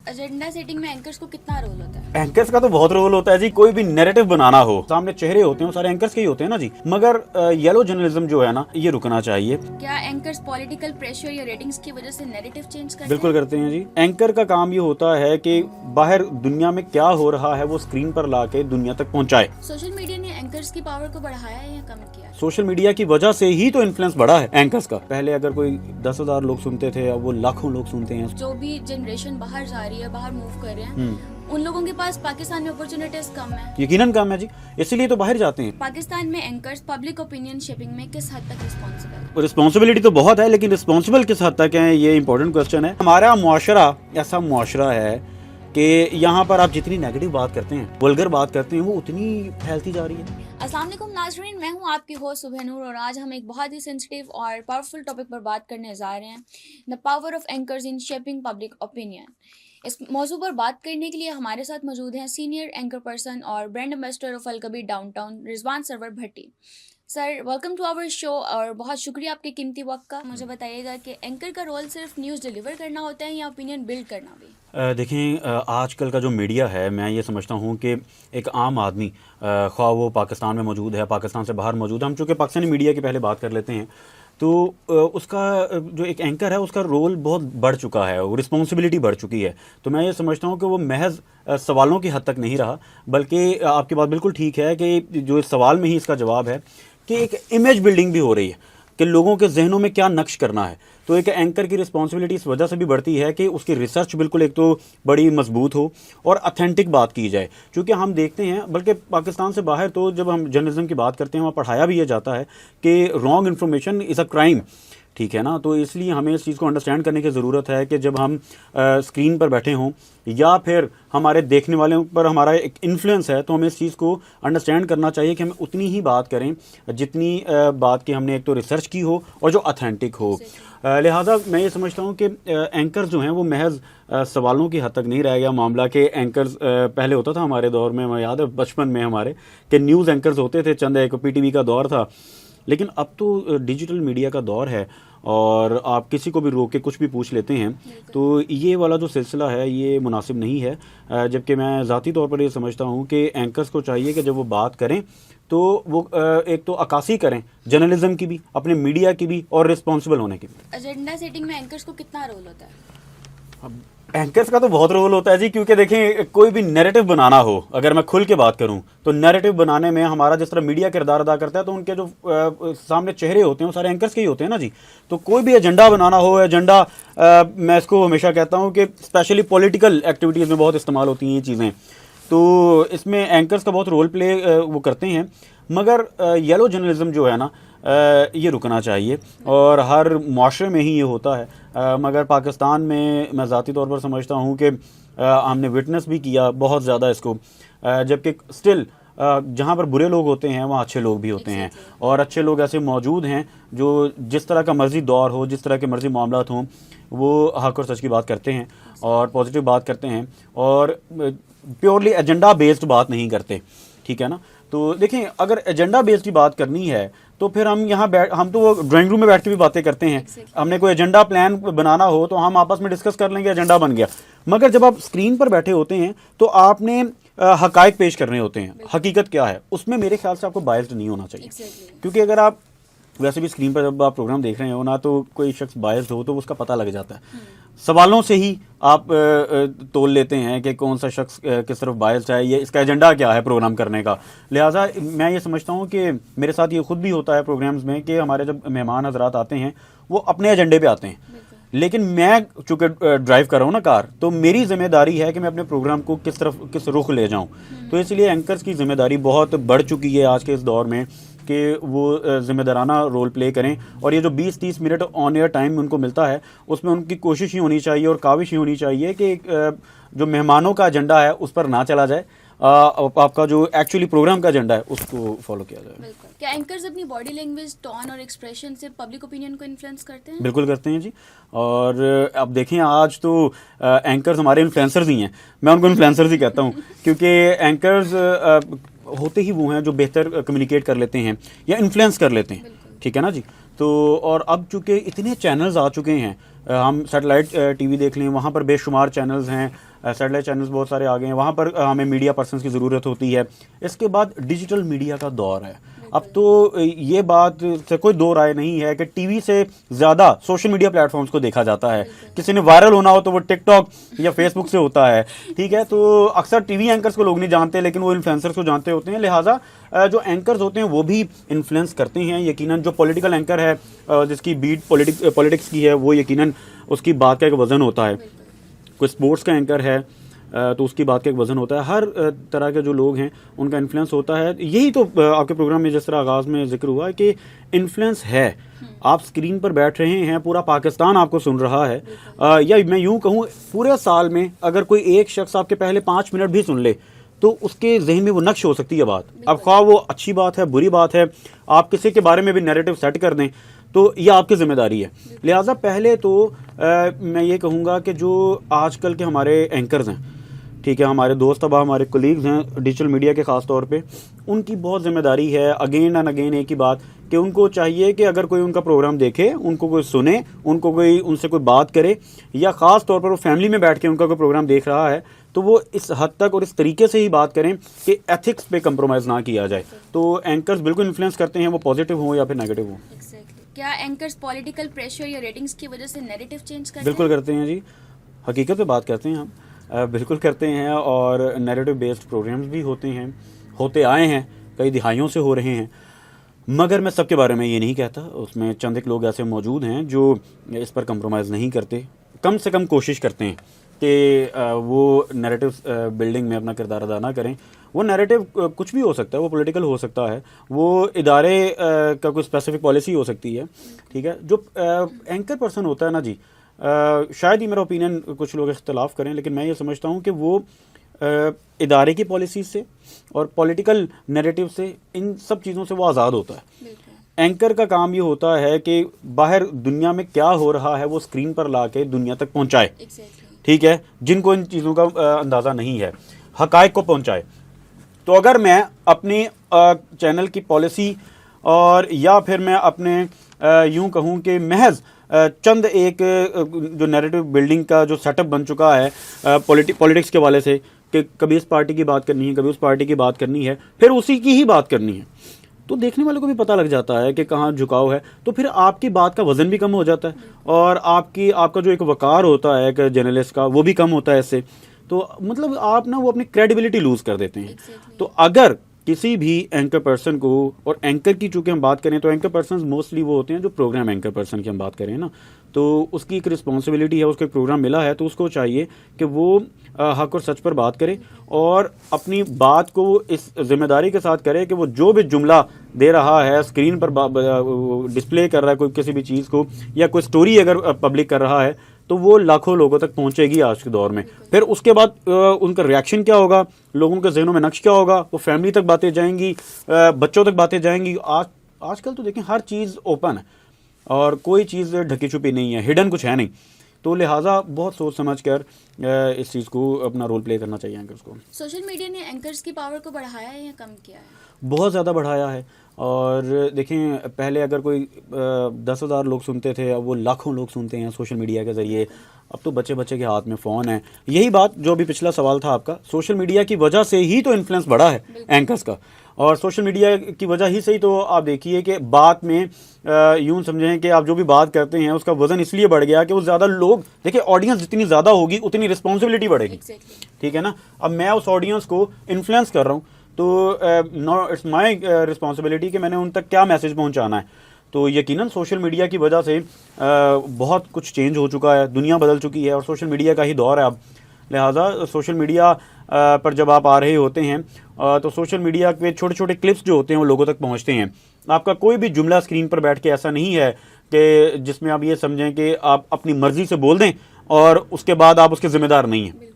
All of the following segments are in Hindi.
एजेंडा सेटिंग में एंकर्स को कितना रोल होता है? एंकर्स का तो बहुत रोल होता है जी। कोई भी नैरेटिव बनाना हो, सामने चेहरे होते हैं, वो सारे एंकर्स के ही होते हैं ना जी। मगर येलो जर्नलिज्म जो है ना, ये रुकना चाहिए। क्या एंकर्स पॉलिटिकल प्रेशर या रेटिंग्स की वजह से नैरेटिव चेंज करते हैं? बिल्कुल करते हैं जी। एंकर का काम ये होता है कि बाहर दुनिया में क्या हो रहा है वो स्क्रीन पर लाके दुनिया तक पहुंचाए। सोशल मीडिया ने एंकर्स की पावर को बढ़ाया है या कम किया? सोशल मीडिया की वजह से ही तो इन्फ्लुएंस बढ़ा है एंकर्स का। पहले अगर कोई 10,000 लोग सुनते थे, अब वो लाखों लोग सुनते हैं। जो भी जनरेशन बाहर जा रही है, बाहर मूव कर रहे हैं, उन लोगों के पास पाकिस्तान में अपॉर्चुनिटीज कम है। यकीनन कम है जी, इसीलिए तो बाहर जाते हैं। पाकिस्तान में एंकर्स पब्लिक ओपिनियन शेपिंग में किस हद तक रिस्पॉन्सिबल? रिस्पॉन्सिबिलिटी तो बहुत है, लेकिन रिस्पॉन्सिबल किस हद तक है, ये इंपॉर्टेंट क्वेश्चन है। हमारा मुआशरा ऐसा मुआशरा है कि यहाँ पर आप जितनी नेगेटिव बात करते हैं, वल्गर बात करते हैं, वो उतनी फैलती जा रही है। अस्सलाम वालेकुम नाज़रीन, मैं हूँ आपकी होस्ट सुबह नूर और आज हम एक बहुत ही सेंसिटिव और पावरफुल टॉपिक पर बात करने जा रहे हैं, the power of anchors in shaping public opinion. इस मौजू पर बात करने के लिए हमारे साथ मौजूद हैं सीनियर एंकर पर्सन और brand ambassador of Alkabir Downtown Rizwan Sarwar Bhatti. Sir, welcome to our show और बहुत शुक्रिया आपके कीमती वक्त का। मुझे बताइएगा कि एंकर का रोल सिर्फ न्यूज़ डिलीवर करना होता है या ओपिनियन बिल्ड करना भी? देखें, आजकल का जो मीडिया है, मैं ये समझता हूँ कि एक आम आदमी, ख्वाह वो पाकिस्तान में मौजूद है, पाकिस्तान से बाहर मौजूद है, हम चूँकि पाकिस्तानी मीडिया की पहले बात कर लेते हैं, तो उसका जो एक एंकर है उसका रोल बहुत बढ़ चुका है, वो रिस्पॉन्सिबिलिटी बढ़ चुकी है। तो मैं ये समझता हूँ कि वो महज सवालों की हद तक नहीं रहा, बल्कि आपकी बात बिल्कुल ठीक है कि जो इस सवाल में ही इसका जवाब है कि एक इमेज बिल्डिंग भी हो रही है कि लोगों के जहनों में क्या नक्श करना है। तो एक एंकर की रिस्पॉन्सिबिलिटी इस वजह से भी बढ़ती है कि उसकी रिसर्च बिल्कुल एक तो बड़ी मजबूत हो और ऑथेंटिक बात की जाए। क्योंकि हम देखते हैं, बल्कि पाकिस्तान से बाहर तो जब हम जर्नलिज्म की बात करते हैं, वहाँ पढ़ाया भी ये जाता है कि wrong information is a crime, ठीक है ना। तो इसलिए हमें इस चीज़ को अंडरस्टैंड करने की ज़रूरत है कि जब हम स्क्रीन पर बैठे हों या फिर हमारे देखने वालों पर हमारा एक इन्फ्लुएंस है, तो हमें इस चीज़ को अंडरस्टैंड करना चाहिए कि हमें उतनी ही बात करें जितनी बात की हमने एक तो रिसर्च की हो और जो ऑथेंटिक हो। लिहाजा मैं ये समझता हूँ कि एंकर्स जो हैं वो महज सवालों की हद तक नहीं रह गया मामला। के एंकर्स पहले होता था हमारे दौर में, हमें याद है बचपन में हमारे कि न्यूज़ एंकर्स होते थे, चंद एक PTV का दौर था। लेकिन अब तो डिजिटल मीडिया का दौर है और आप किसी को भी रोक के कुछ भी पूछ लेते हैं, तो ये वाला जो सिलसिला है ये मुनासिब नहीं है। जबकि मैं ज़ाती तौर पर ये समझता हूँ कि एंकर्स को चाहिए कि जब वो बात करें तो वो एक तो अक्कासी करें जर्नलिज्म की भी, अपने मीडिया की भी और रिस्पॉन्सिबल होने की भी। एजेंडा सेटिंग में एंकर्स को कितना रोल होता है? अब एंकर्स का तो बहुत रोल होता है जी। क्योंकि देखें, कोई भी नैरेटिव बनाना हो, अगर मैं खुल के बात करूं तो नैरेटिव बनाने में हमारा जिस तरह मीडिया किरदार अदा करता है, तो उनके जो सामने चेहरे होते हैं वो सारे एंकर्स के ही होते हैं ना जी। तो कोई भी एजेंडा बनाना हो, एजेंडा मैं इसको हमेशा कहता हूं कि स्पेशली पॉलिटिकल एक्टिविटीज़ में बहुत इस्तेमाल होती हैं ये चीज़ें, तो इसमें एंकर्स का बहुत रोल प्ले वो करते हैं। मगर येलो जर्नलिज्म जो है ना, ये रुकना चाहिए और हर माशरे में ही ये होता है। मगर पाकिस्तान में मैं ज़ाती तौर पर समझता हूँ कि हमने विटनेस भी किया बहुत ज़्यादा इसको, जबकि स्टिल जहाँ पर बुरे लोग होते हैं वहाँ अच्छे लोग भी होते हैं, और अच्छे लोग ऐसे मौजूद हैं जो जिस तरह का मर्जी दौर हो, जिस तरह के मर्जी मामलात हों, वो हक और सच की बात करते हैं और पॉजिटिव बात करते हैं और प्योरली एजेंडा बेस्ड बात नहीं करते, ठीक है ना। तो देखें, अगर एजेंडा बेस्ड की बात करनी है तो फिर हम यहाँ हम तो वो ड्राइंग रूम में बैठ के भी बातें करते हैं। हमने कोई एजेंडा प्लान बनाना हो तो हम आपस में डिस्कस कर लेंगे, एजेंडा बन गया। मगर जब आप स्क्रीन पर बैठे होते हैं तो आपने हकायक पेश करने होते हैं, हकीकत क्या है, उसमें मेरे ख्याल से आपको बायस्ड नहीं होना चाहिए। क्योंकि अगर आप वैसे भी स्क्रीन पर जब आप प्रोग्राम देख रहे हो ना, तो कोई शख्स बायस्ड हो तो उसका पता लग जाता है। सवालों से ही आप तोल लेते हैं कि कौन सा शख्स किस तरफ बायस्ड है, ये इसका एजेंडा क्या है प्रोग्राम करने का। लिहाजा मैं ये समझता हूँ कि मेरे साथ ये खुद भी होता है प्रोग्राम्स में कि हमारे जब मेहमान हजरात आते हैं वो अपने एजेंडे पे आते हैं, लेकिन मैं चूँकि ड्राइव कर रहा हूँ ना कार, तो मेरी जिम्मेदारी है कि मैं अपने प्रोग्राम को किस रुख ले जाऊँ। तो इसलिए एंकर्स की जिम्मेदारी बहुत बढ़ चुकी है आज के इस दौर में कि वो जिम्मेदाराना रोल प्ले करें, और ये जो 20-30 मिनट ऑन एयर टाइम उनको मिलता है उसमें उनकी कोशिश ही होनी चाहिए और काविश ही होनी चाहिए कि जो मेहमानों का एजेंडा है उस पर ना चला जाए, आपका जो एक्चुअली प्रोग्राम का एजेंडा है उसको फॉलो किया जाए। क्या एंकर्स अपनी बॉडी लैंग्वेज, टोन और एक्सप्रेशन से पब्लिक ओपिनियन को इन्फ्लुएंस करते हैं? बिल्कुल करते हैं जी। और अब देखें, आज तो एंकर्स हमारे इन्फ्लुएंसर्स ही हैं, मैं उनको इन्फ्लुएंसर्स ही कहता हूँ क्योंकि एंकर्स होते ही वो हैं जो बेहतर कम्युनिकेट कर लेते हैं या इन्फ्लुएंस कर लेते हैं, ठीक है ना जी। तो और अब चूँकि इतने चैनल्स आ चुके हैं, हम सैटेलाइट TV देख लें, वहाँ पर बेशुमार चैनल्स हैं, सैटेलाइट चैनल्स बहुत सारे आ गए हैं, वहाँ पर हमें मीडिया पर्सन्स की ज़रूरत होती है। इसके बाद डिजिटल मीडिया का दौर है। अब तो ये बात से कोई दो राय नहीं है कि टीवी से ज़्यादा सोशल मीडिया प्लेटफॉर्म्स को देखा जाता है। किसी ने वायरल होना हो तो वो टिकटॉक या फेसबुक से होता है, ठीक है। तो अक्सर टीवी एंकर्स को लोग नहीं जानते, लेकिन वो इन्फ्लुएंसर्स को जानते होते हैं। लिहाजा जो एंकर्स होते हैं वो भी इन्फ्लुएंस करते हैं। यकीनन जो पॉलिटिकल एंकर है, जिसकी बीट पॉलिटिक्स की है, वो यकीनन उसकी बात का एक वजन होता है। कोई स्पोर्ट्स का एंकर है तो उसकी बात का एक वजन होता है। हर तरह के जो लोग हैं उनका इन्फ्लुएंस होता है। यही तो आपके प्रोग्राम में जिस तरह आगाज़ में जिक्र हुआ कि इन्फ्लुएंस है। आप स्क्रीन पर बैठ रहे हैं, पूरा पाकिस्तान आपको सुन रहा है, या मैं यूं कहूं पूरे साल में अगर कोई एक शख्स आपके पहले 5 मिनट भी सुन ले तो उसके जहन में वो नक्श हो सकती है बात। अब ख्वाह वो अच्छी बात है, बुरी बात है, आप किसी के बारे में भी नैरेटिव सेट कर दें तो यह आपकी जिम्मेदारी है। लिहाजा पहले तो मैं ये कहूँगा कि जो आजकल के हमारे एंकर्स हैं, ठीक है, हमारे दोस्त अब हमारे कोलीग्स हैं डिजिटल मीडिया के ख़ास तौर पे, उनकी बहुत जिम्मेदारी है। अगेन एंड अगेन एक ही बात कि उनको चाहिए कि अगर कोई उनका प्रोग्राम देखे, उनको कोई सुने, उनको कोई उनसे कोई बात करे, या ख़ास तौर पर वो फैमिली में बैठ के उनका कोई प्रोग्राम देख रहा है तो वो इस हद तक और इस तरीके से ही बात करें कि एथिक्स पे कंप्रोमाइज़ ना किया जाए। तो एंकर्स बिल्कुल इन्फ्लुएंस करते हैं, वो पॉजिटिव हो या फिर नेगेटिव हो। क्या एंकर्स पॉलिटिकल प्रेशर या रेटिंग्स की वजह से नैरेटिव चेंज करते हैं? बिल्कुल करते हैं जी, हकीकत पे बात करते हैं हम, बिल्कुल करते हैं। और नैरेटिव बेस्ड प्रोग्राम्स भी होते हैं, होते आए हैं, कई दिहाइयों से हो रहे हैं। मगर मैं सबके बारे में ये नहीं कहता, उसमें चंद एक लोग ऐसे मौजूद हैं जो इस पर कंप्रोमाइज़ नहीं करते, कम से कम कोशिश करते हैं कि वो नैरेटिव बिल्डिंग में अपना किरदार अदा ना करें। वो नैरेटिव कुछ भी हो सकता है, वो पॉलिटिकल हो सकता है, वो इदारे का कोई स्पेसिफिक पॉलिसी हो सकती है, ठीक है। जो एंकर पर्सन होता है ना जी, शायद ही मेरा ओपिनियन कुछ लोग इख्तलाफ करें, लेकिन मैं ये समझता हूँ कि वो इदारे की पॉलिसी से और पॉलिटिकल नैरेटिव से, इन सब चीज़ों से वो आज़ाद होता है। एंकर का काम ये होता है कि बाहर दुनिया में क्या हो रहा है वो स्क्रीन पर ला के दुनिया तक पहुँचाए, ठीक है, जिनको इन चीज़ों का अंदाज़ा नहीं है, हक़ाइक़ को पहुँचाए। तो अगर मैं अपनी चैनल की पॉलिसी और या फिर मैं अपने यूं कहूं कि महज चंद एक जो नैरेटिव बिल्डिंग का जो सेटअप बन चुका है पॉलिटिक्स के वाले से कि कभी इस पार्टी की बात करनी है, कभी उस पार्टी की बात करनी है, फिर उसी की ही बात करनी है, तो देखने वाले को भी पता लग जाता है कि कहाँ झुकाव है। तो फिर आपकी बात का वजन भी कम हो जाता है और आपका जो एक वकार होता है एक जर्नलिस्ट का, वो भी कम होता है इससे। तो मतलब आप ना वो अपनी क्रेडिबिलिटी लूज कर देते हैं। तो अगर किसी भी एंकर पर्सन को, और एंकर की चूंकि हम बात करें तो एंकर पर्सन मोस्टली वो होते हैं जो प्रोग्राम एंकर पर्सन की हम बात करें ना, तो उसकी एक रिस्पॉन्सिबिलिटी है, उसको एक प्रोग्राम मिला है तो उसको चाहिए कि वो हक और सच पर बात करे और अपनी बात को इस जिम्मेदारी के साथ करे कि वो जो भी जुमला दे रहा है, स्क्रीन पर डिस्प्ले कर रहा है कोई किसी भी चीज़ को, या कोई स्टोरी अगर पब्लिक कर रहा है तो वो लाखों लोगों तक पहुंचेगी आज के दौर में। फिर उसके बाद उनका रिएक्शन क्या होगा, लोगों के जहनों में नक्श क्या होगा, वो फैमिली तक बातें जाएंगी, बच्चों तक बातें जाएंगी। आजकल तो देखें हर चीज़ ओपन है और कोई चीज़ ढकी छुपी नहीं है, हिडन कुछ है नहीं। तो लिहाजा बहुत सोच समझ कर इस चीज़ को अपना रोल प्ले करना चाहिए एंकर्स को। सोशल मीडिया ने एंकर्स की पावर को बढ़ाया है या कम किया है? बहुत ज़्यादा बढ़ाया है। और देखें पहले अगर कोई 10,000 लोग सुनते थे, अब वो लाखों लोग सुनते हैं सोशल मीडिया के ज़रिए। अब तो बच्चे बच्चे के हाथ में फ़ोन है। यही बात जो अभी पिछला सवाल था आपका, सोशल मीडिया की वजह से ही तो इन्फ्लुएंस बढ़ा है एंकर्स का, और सोशल मीडिया की वजह ही से ही तो आप देखिए कि बात में यूं समझें कि आप जो भी बात करते हैं उसका वजन इसलिए बढ़ गया कि वो ज़्यादा लोग, देखिए ऑडियंस जितनी ज़्यादा होगी उतनी रिस्पॉन्सिबिलिटी बढ़ेगी, ठीक है ना। अब मैं उस ऑडियंस को इन्फ्लुएंस कर रहा हूँ तो इट्स माई रिस्पॉन्सिबिलिटी कि मैंने उन तक क्या मैसेज पहुँचाना है। तो यकीनन सोशल मीडिया की वजह से बहुत कुछ चेंज हो चुका है, दुनिया बदल चुकी है और सोशल मीडिया का ही दौर है अब। लिहाजा सोशल मीडिया पर जब आप आ रहे होते हैं तो सोशल मीडिया के छोटे छोटे क्लिप्स जो होते हैं वो लोगों तक पहुंचते हैं। आपका कोई भी जुमला स्क्रीन पर बैठ के ऐसा नहीं है कि जिसमें आप ये समझें कि आप अपनी मर्जी से बोल दें और उसके बाद आप उसके जिम्मेदार नहीं हैं।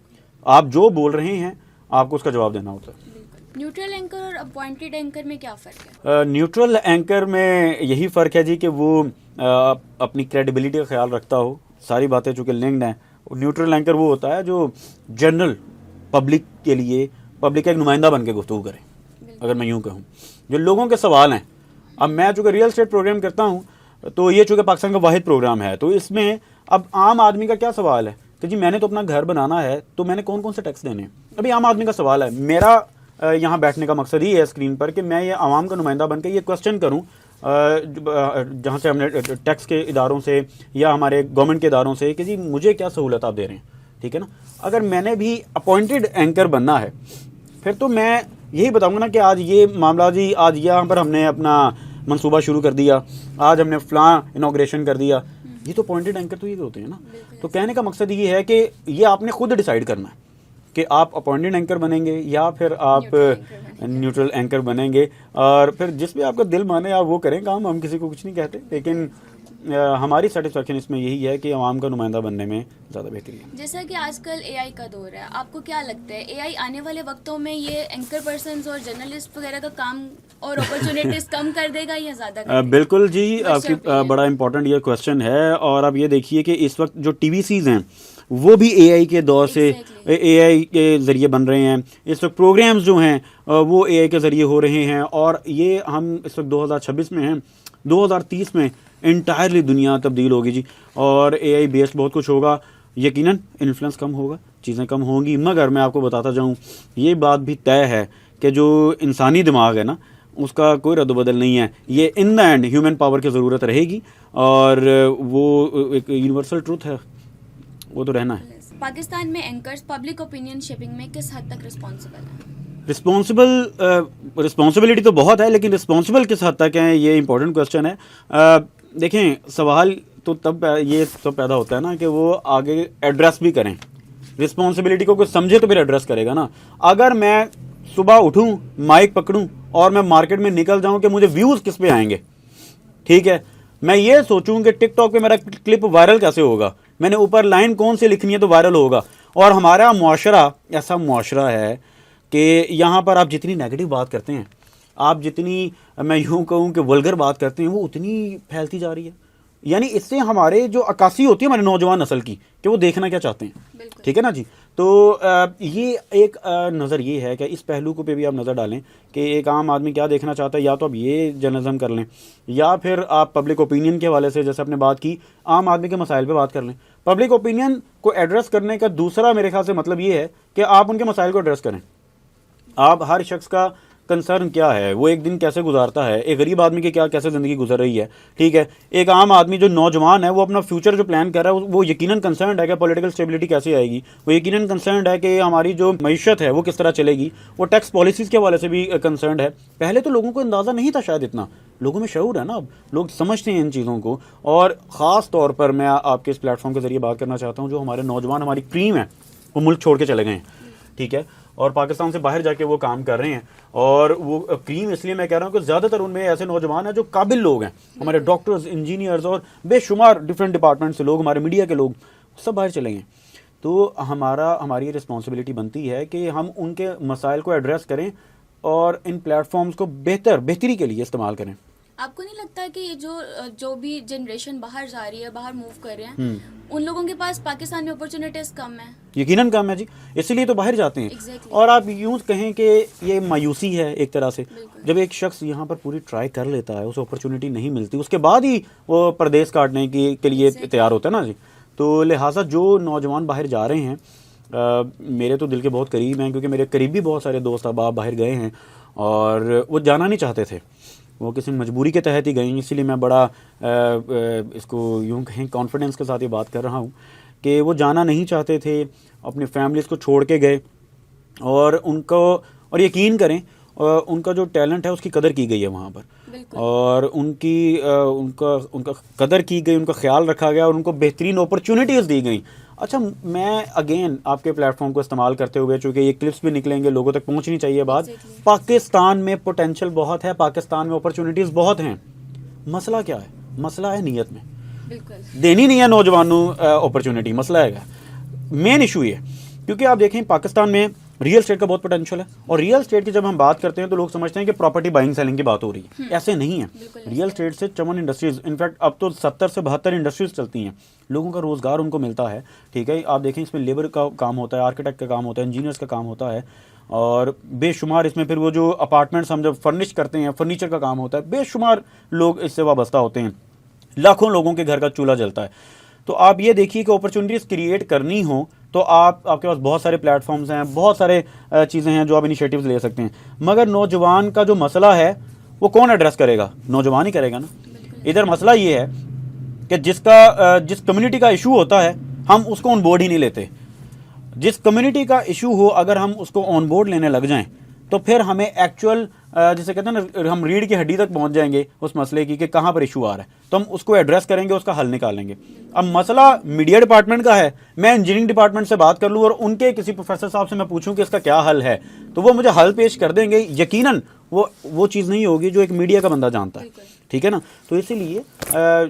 आप जो बोल रहे हैं आपको उसका जवाब देना होता है। न्यूट्रल एंकर और अपॉइंटेड एंकर में क्या फ़र्क है? न्यूट्रल एंकर में यही फ़र्क है जी कि वो अपनी क्रेडिबिलिटी का ख्याल रखता हो, सारी बातें चूँकि लिंक्ड हैं। न्यूट्रल एंकर वो होता है जो जनरल पब्लिक के लिए पब्लिक का एक नुमाइंदा बन के गुफ्तगू करे, अगर मैं यूँ कहूँ, जो लोगों के सवाल हैं। अब मैं चूँकि रियल एस्टेट प्रोग्राम करता हूँ तो ये चूँकि पाकिस्तान का वाहिद प्रोग्राम है, तो इसमें अब आम आदमी का क्या सवाल है कि जी मैंने तो अपना घर बनाना है, तो मैंने कौन कौन से टैक्स देने हैं। अभी आम आदमी का सवाल है, मेरा यहाँ बैठने का मकसद ही है स्क्रीन पर कि मैं ये आवाम का नुमाइंदा बनकर ये क्वेश्चन करूँ जहाँ से हमने टैक्स के इदारों से या हमारे गवर्नमेंट के इदारों से कि जी मुझे क्या सहूलत आप दे रहे हैं, ठीक है ना। अगर मैंने भी अपॉइंटेड एंकर बनना है, फिर तो मैं यही बताऊंगा ना कि आज ये मामला जी, आज यहाँ पर हमने अपना मंसूबा शुरू कर दिया, आज हमने फलां इनॉग्रेशन कर दिया। ये तो अपॉइंटेड एंकर तो ये होते हैं ना। तो कहने का मकसद ये है कि ये आपने खुद डिसाइड करना है कि आप अपॉइंटेड एंकर बनेंगे या फिर आप न्यूट्रल एंकर बनेंगे, और फिर जिस भी आपका दिल माने आप वो करें काम, हम किसी को कुछ नहीं कहते। लेकिन हमारी सेटिस्फेक्शन इसमें यही है कि आवाम का नुमाइंदा बनने में ज़्यादा बेहतरी है। जैसा कि आजकल एआई का दौर है, आपको क्या लगता है एआई आने वाले वक्तों में ये एंकर पर्सन्स और जर्नलिस्ट वगैरह का काम और अपॉर्चुनिटीज कम कर देगा या ज़्यादा कर देगा? बिल्कुल जी, आपकी बड़ा इंपॉर्टेंट ये क्वेश्चन है। और आप ये देखिए कि इस वक्त जो टीवीसीज हैं वो भी एआई के दौर से एआई के ज़रिए बन रहे हैं। इस वक्त प्रोग्राम्स जो हैं वो एआई के ज़रिए हो रहे हैं, और ये हम इस वक्त 2026 में हैं, 2030 में इंटायरली दुनिया तब्दील होगी जी, और एआई बेस्ड बहुत कुछ होगा। यकीनन इन्फ्लुएंस कम होगा, चीज़ें कम होंगी, मगर मैं आपको बताता जाऊँ ये बात भी तय है कि जो इंसानी दिमाग है ना, उसका कोई रद्द-बदल नहीं है। ये in the end human power की ज़रूरत रहेगी, और वो एक यूनिवर्सल ट्रूथ है, वो तो रहना है। पाकिस्तान में एंकर्स पब्लिक ओपिनियन शेपिंग में किस हद तक रिस्पॉन्सिबल है? रिस्पॉन्सिबिलिटी तो बहुत है, लेकिन रिस्पॉन्सिबल किस हद तक है, ये इंपॉर्टेंट क्वेश्चन है। देखें, सवाल तो तब ये सब पैदा होता है ना कि वो आगे एड्रेस भी करें। रिस्पॉन्सिबिलिटी को कुछ समझे तो फिर एड्रेस करेगा ना। अगर मैं सुबह उठूं, माइक पकड़ूं और मैं मार्केट में निकल जाऊं कि मुझे व्यूज़ किस पे आएंगे, ठीक है, मैं ये सोचूं कि टिकटॉक पे मेरा क्लिप वायरल कैसे होगा, मैंने ऊपर लाइन कौन सी लिखनी है तो वायरल होगा। और हमारा मुआशरा ऐसा मुआशरा है कि यहाँ पर आप जितनी नेगेटिव बात करते हैं, आप जितनी मैं यूँ कहूँ कि वल्गर बात करते हैं, वो उतनी फैलती जा रही है। यानी इससे हमारे जो अक्कासी होती है हमारे नौजवान नस्ल की, कि वो देखना क्या चाहते हैं, ठीक है ना जी। तो ये एक नज़र ये है कि इस पहलू को पे भी आप नज़र डालें कि एक आम आदमी क्या देखना चाहता है। या तो आप ये जर्नलिज्म कर लें, या फिर आप पब्लिक ओपिनियन के हवाले से, जैसे आपने बात की, आम आदमी के मसाइल पे बात कर लें। पब्लिक ओपिनियन को एड्रेस करने का दूसरा मेरे ख्याल से मतलब ये है कि आप उनके मसाइल को एड्रेस करें। आप हर शख्स का कंसर्न क्या है, वो एक दिन कैसे गुजारता है, एक गरीब आदमी की क्या कैसे ज़िंदगी गुजर रही है, ठीक है। एक आम आदमी जो नौजवान है वो अपना फ्यूचर जो प्लान कर रहा है, वो यकीनन कंसर्न है कि पॉलिटिकल स्टेबिलिटी कैसे आएगी, वो यकीनन कंसर्न है कि हमारी जो मईशत है वो किस तरह चलेगी, वो टैक्स पॉलिसीज़ के हवाले से भी कंसर्न है। पहले तो लोगों को अंदाज़ा नहीं था शायद इतना, लोगों में शऊर है ना, अब लोग समझते हैं इन चीज़ों को। और ख़ास तौर पर मैं आपके इस प्लेटफॉर्म के ज़रिए बात करना चाहता हूँ, जो हमारे नौजवान, हमारी क्रीम है, वो मुल्क छोड़ के चले गए हैं, ठीक है, और पाकिस्तान से बाहर जाके वो काम कर रहे हैं। और वो क्रीम इसलिए मैं कह रहा हूँ कि ज़्यादातर उनमें ऐसे नौजवान हैं जो काबिल लोग हैं, हमारे डॉक्टर्स, इंजीनियर्स और बेशुमार डिफरेंट डिपार्टमेंट से लोग, हमारे मीडिया के लोग, सब बाहर चले गए। तो हमारी रिस्पॉन्सिबिलिटी बनती है कि हम उनके मसाइल को एड्रेस करें और इन प्लेटफॉर्म्स को बेहतरी के लिए इस्तेमाल करें। आपको नहीं लगता कि ये जो भी जनरेशन बाहर जा रही है, बाहर मूव कर रहे हैं, उन लोगों के पास पाकिस्तान में अपॉर्चुनिटीज कम है? यकीनन कम है जी, इसलिए तो बाहर जाते हैं। exactly. और आप यूँ कहें कि ये मायूसी है एक तरह से, जब एक शख्स यहाँ पर पूरी ट्राई कर लेता है, उसे अपॉर्चुनिटी नहीं मिलती, उसके बाद ही वो परदेश काटने के लिए तैयार होता है ना जी। तो लिहाजा जो नौजवान बाहर जा रहे हैं, मेरे तो दिल के बहुत करीब हैं, क्योंकि मेरे करीबी बहुत सारे दोस्त अहबाब बाहर गए हैं और वो जाना नहीं चाहते थे, वो किसी मजबूरी के तहत ही गई। इसीलिए मैं बड़ा इसको यूँ कहें कॉन्फिडेंस के साथ ये बात कर रहा हूँ कि वो जाना नहीं चाहते थे, अपनी फैमिलीज़ को छोड़ के गए, और उनको, और यकीन करें उनका जो टैलेंट है उसकी कदर की गई है वहाँ पर, और उनका कदर की गई, उनका ख्याल रखा गया और उनको बेहतरीन अपॉर्चुनिटीज़ दी गई। अच्छा, मैं अगेन आपके प्लेटफॉर्म को इस्तेमाल करते हुए, चूँकि ये क्लिप्स भी निकलेंगे, लोगों तक पहुँचनी चाहिए बात, पाकिस्तान में पोटेंशियल बहुत है, पाकिस्तान में अपॉर्चुनिटीज़ बहुत हैं। मसला क्या है? मसला है नीयत में, देनी नहीं है नौजवानों अपॉर्चुनिटी, मसला है मेन इशू ये। क्योंकि आप देखें पाकिस्तान में रियल स्टेट का बहुत पोटेंशियल है, और रियल स्टेट की जब हम बात करते हैं तो लोग समझते हैं कि प्रॉपर्टी बाइंग सेलिंग की बात हो रही है। ऐसे नहीं है। रियल स्टेट से 54 इंडस्ट्रीज, इनफैक्ट अब तो 70 से 72 इंडस्ट्रीज चलती हैं, लोगों का रोजगार उनको मिलता है, ठीक है। आप देखें इसमें लेबर का काम होता है, आर्किटेक्ट का काम होता है, इंजीनियर्स का काम होता है, और बेशुमार इसमें फिर वो जो अपार्टमेंट्स हम जब फर्निश करते हैं, फर्नीचर का काम होता है, बेशुमार लोग इससे वाबस्ता होते हैं, लाखों लोगों के घर का चूल्हा जलता है। तो आप ये देखिए कि अपॉर्चुनिटीज़ क्रिएट करनी हो तो आपके पास बहुत सारे प्लेटफॉर्म्स हैं, बहुत सारे चीज़ें हैं जो आप इनिशिएटिव्स ले सकते हैं, मगर नौजवान का जो मसला है वो कौन एड्रेस करेगा? नौजवान ही करेगा ना। इधर मसला ये है कि जिस कम्युनिटी का इशू होता है हम उसको ऑन बोर्ड ही नहीं लेते। जिस कम्युनिटी का इशू हो अगर हम उसको ऑन बोर्ड लेने लग जाएं तो फिर हमें एक्चुअल जैसे कहते हैं ना, हम रीढ़ की हड्डी तक पहुंच जाएंगे उस मसले की कि कहाँ पर इशू आ रहा है, तो हम उसको एड्रेस करेंगे, उसका हल निकालेंगे। अब मसला मीडिया डिपार्टमेंट का है, मैं इंजीनियरिंग डिपार्टमेंट से बात कर लूँ और उनके किसी प्रोफेसर साहब से मैं पूछूं कि इसका क्या हल है, तो वो मुझे हल पेश कर देंगे। यकीनन वो चीज़ नहीं होगी जो एक मीडिया का बंदा जानता है, ठीक है ना। तो इसीलिए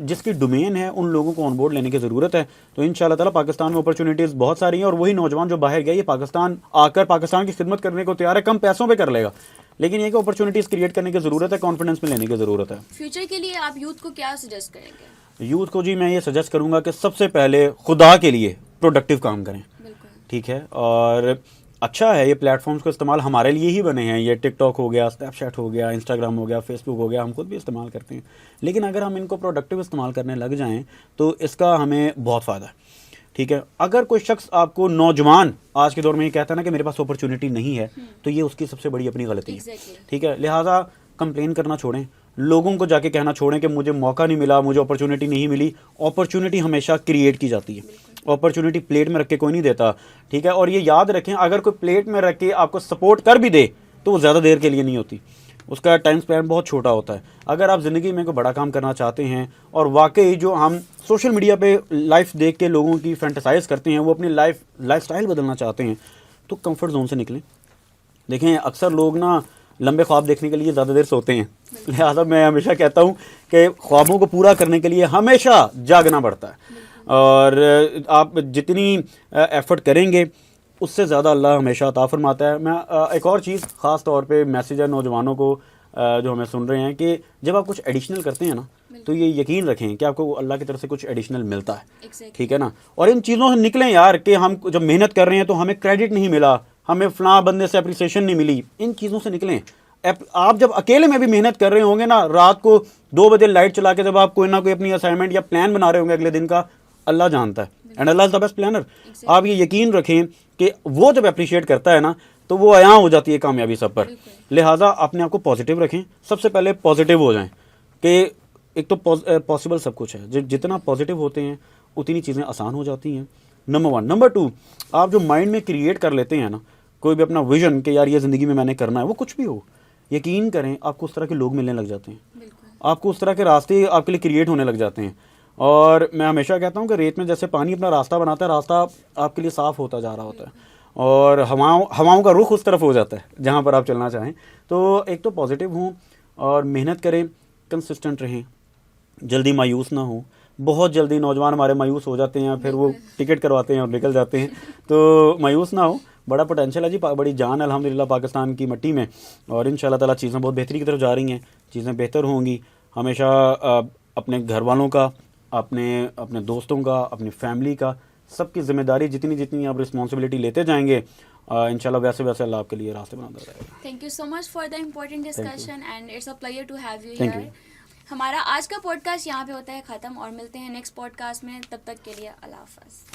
जिसकी डोमेन है उन लोगों को ऑन बोर्ड लेने की ज़रूरत है। तो इंशाल्लाह ताला पाकिस्तान में अपॉर्चुनिटीज़ बहुत सारी हैं और वही नौजवान जो बाहर गया ये पाकिस्तान आकर पाकिस्तान की खिदमत करने को तैयार है, कम पैसों पे कर लेगा, लेकिन ये कि अपॉर्चुनिटीज़ क्रिएट करने की ज़रूरत है, कॉन्फिडेंस में लेने की ज़रूरत है। फ्यूचर के लिए आप यूथ को क्या सजेस्ट करेंगे? यूथ को जी मैं ये सजेस्ट करूँगा कि सबसे पहले खुदा के लिए प्रोडक्टिव काम करें, ठीक है। और अच्छा है ये प्लेटफॉर्म्स को इस्तेमाल हमारे लिए ही बने हैं, ये टिकटॉक हो गया, स्नैपचैट हो गया, इंस्टाग्राम हो गया, फेसबुक हो गया, हम खुद भी इस्तेमाल करते हैं, लेकिन अगर हम इनको प्रोडक्टिव इस्तेमाल करने लग जाएं तो इसका हमें बहुत फ़ायदा है, ठीक है। अगर कोई शख्स आपको नौजवान आज के दौर में ये कहता है ना कि मेरे पास अपॉर्चुनिटी नहीं है, तो ये उसकी सबसे बड़ी अपनी गलती है, ठीक है। लिहाजा कंप्लेन करना छोड़ें, लोगों को जाके कहना छोड़ें कि मुझे मौका नहीं मिला, मुझे अपॉर्चुनिटी नहीं मिली। अपॉर्चुनिटी हमेशा क्रिएट की जाती है, अपॉर्चुनिटी प्लेट में रख के कोई नहीं देता, ठीक है। और ये याद रखें, अगर कोई प्लेट में रख के आपको सपोर्ट कर भी दे तो वो ज़्यादा देर के लिए नहीं होती, उसका टाइम स्पैन बहुत छोटा होता है। अगर आप ज़िंदगी में कोई बड़ा काम करना चाहते हैं और वाकई जो हम सोशल मीडिया पे लाइफ देख के लोगों की फैंटेसाइज करते हैं, वो अपनी लाइफ स्टाइल बदलना चाहते हैं, तो कंफर्ट जोन से निकलें। देखें अक्सर लोग ना लंबे ख्वाब देखने के लिए ज़्यादा देर सोते हैं, लिहाजा मैं हमेशा कहता हूँ कि ख्वाबों को पूरा करने के लिए हमेशा जागना पड़ता है, और आप जितनी एफर्ट करेंगे उससे ज़्यादा अल्लाह हमेशा अता फरमाता है। मैं एक और चीज़ ख़ास तौर पे मैसेज है नौजवानों को जो हमें सुन रहे हैं कि जब आप कुछ एडिशनल करते हैं ना तो ये यकीन रखें कि आपको अल्लाह की तरफ से कुछ एडिशनल मिलता है, ठीक है ना। और इन चीज़ों से निकलें यार कि हम जब मेहनत कर रहे हैं तो हमें क्रेडिट नहीं मिला, हमें फ़लाँ बंदे से अप्रिसिएशन नहीं मिली, इन चीज़ों से निकलें। आप जब अकेले में भी मेहनत कर रहे होंगे ना, रात को 2 बजे लाइट चला के जब आप कोई ना कोई अपनी असाइनमेंट या प्लान बना रहे होंगे अगले दिन का, अल्लाह जानता है, and Allah is the best planner. आप ये यकीन रखें कि वो जब अप्रिशिएट करता है ना तो वो आयां हो जाती है कामयाबी सब पर। लिहाजा अपने आप को पॉजिटिव रखें, सबसे पहले पॉजिटिव हो जाएं कि एक तो पॉसिबल सब कुछ है, जितना पॉजिटिव होते हैं उतनी चीज़ें आसान हो जाती हैं, नंबर 1। नंबर 2, आप जो माइंड में क्रिएट कर लेते हैं ना कोई भी अपना विजन कि यार ये ज़िंदगी में मैंने करना है, वो कुछ भी हो, यकीन करें आपको उस तरह के लोग मिलने लग जाते हैं, आपको उस तरह के रास्ते आपके लिए क्रिएट होने लग जाते हैं। और मैं हमेशा कहता हूँ कि रेत में जैसे पानी अपना रास्ता बनाता है, रास्ता आपके लिए साफ़ होता जा रहा होता है और हवाओं का रुख उस तरफ हो जाता है जहाँ पर आप चलना चाहें। तो एक तो पॉजिटिव हों और मेहनत करें, कंसिस्टेंट रहें, जल्दी मायूस ना हो। बहुत जल्दी नौजवान हमारे मायूस हो जाते हैं, फिर वो टिकट करवाते हैं और निकल जाते हैं, तो मायूस ना हो। बड़ा पोटेंशियल है जी, बड़ी जान है अल्हम्दुलिल्लाह पाकिस्तान की मिट्टी में, और इंशाल्लाह ताला चीज़ें बहुत बेहतरी की तरफ जा रही हैं, चीज़ें बेहतर होंगी। हमेशा अपने घर वालों का, अपने दोस्तों का, अपनी फैमिली का, सबकी जिम्मेदारी जितनी आप रिस्पॉन्सिबिलिटी लेते जाएंगे इंशाल्लाह वैसे अल्लाह आपके लिए रास्ते बनाता रहेगा। Thank you so much for the important discussion and it's a pleasure to have you Thank here. हमारा आज का पॉडकास्ट यहाँ पे होता है ख़त्म और मिलते हैं नेक्स्ट पॉडकास्ट में, तब तक के लिए अल्लाह हाफ़िज़।